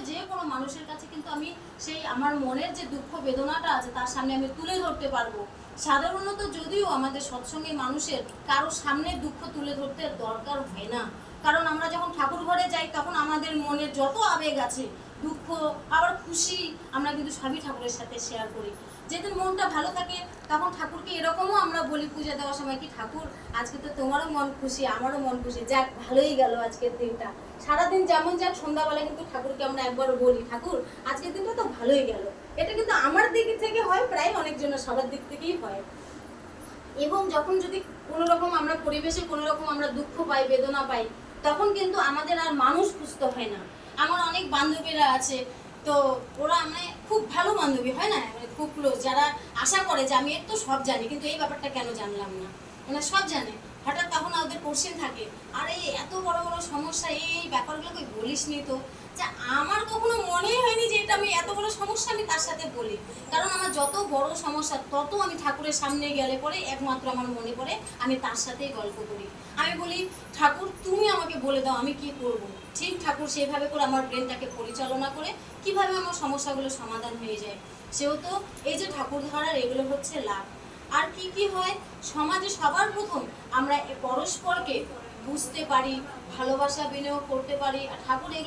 যে কোনো মানুষের কাছে কিন্তু আমি সেই আমার মনের যে দুঃখ বেদনাটা আছে তার সামনে আমি তুলে ধরতে পারবো। সাধারণত যদিও আমাদের সৎসঙ্গী মানুষের কারো সামনে দুঃখ তুলে ধরতে দরকার হয় না, কারণ আমরা যখন ঠাকুর ঘরে যাই তখন আমাদের মনের যত আবেগ আছে, দুঃখ আবার খুশি, আমরা কিন্তু সবই ঠাকুরের সাথে শেয়ার করি। যেদিন মনটা ভালো থাকে তখন ঠাকুরকে এরকমও আমরা বলি পূজা দেওয়ার সময়, কি ঠাকুর আজকে তো তোমারও মন খুশি, আমারও মন খুশি, যাক ভালোই গেল আজকের দিনটা। সারাদিন যেমন যাক সন্ধ্যাবেলা কিন্তু ঠাকুরকে আমরা একবার বলি, ঠাকুর আজকের দিনটা তো ভালোই গেল। এটা কিন্তু আমার দিক থেকে হয়, প্রায় অনেকজনের সবার দিক থেকেই হয়। এবং যখন যদি কোনো রকম আমরা পরিবেশে কোনো রকম আমরা দুঃখ পাই, বেদনা পাই, তখন কিন্তু আমাদের আর মানুষ খুঁজতে হয় না। আমার অনেক বান্ধবীরা আছে, তো ওরা মানে খুব ভালো বান্ধবী হয় না, মানে খুব ক্লোজ, যারা আশা করে যে আমি একটু সব জানি কিন্তু এই ব্যাপারটা কেন জানলাম না, মানে সব জানে। হঠাৎ তখন ওদের কোশ্চেন থাকে, আরে এত বড় বড় সমস্যা, এই ব্যাপারগুলো কই বলিস নি তো। যে আমার কখনো মনেই হয়নি যে এটা আমি এত বড় সমস্যা আমি তার সাথে বলি, কারণ আমার যত বড় সমস্যা তত আমি ঠাকুরের সামনে গেলে পরে একমাত্র আমার মনে পড়ে আমি তার সাথেই গল্প করি। আমি বলি, ঠাকুর তুমি আমাকে বলে দাও আমি কি করব। ঠিক ঠাকুর সেইভাবে করে আমার ব্রেনটাকে পরিচালনা করে কিভাবে আমার সমস্যাগুলো সমাধান হয়ে যায়। সেহেতু এই যে ঠাকুর ধরার এগুলো হচ্ছে লাভ। আর কি কি হয় সমাজে, সবার প্রথম আমরা পরস্পরকে বুঝতে পারি, ভালোবাসা বিনিয়োগ করতে পারি। আর ঠাকুর এগুলো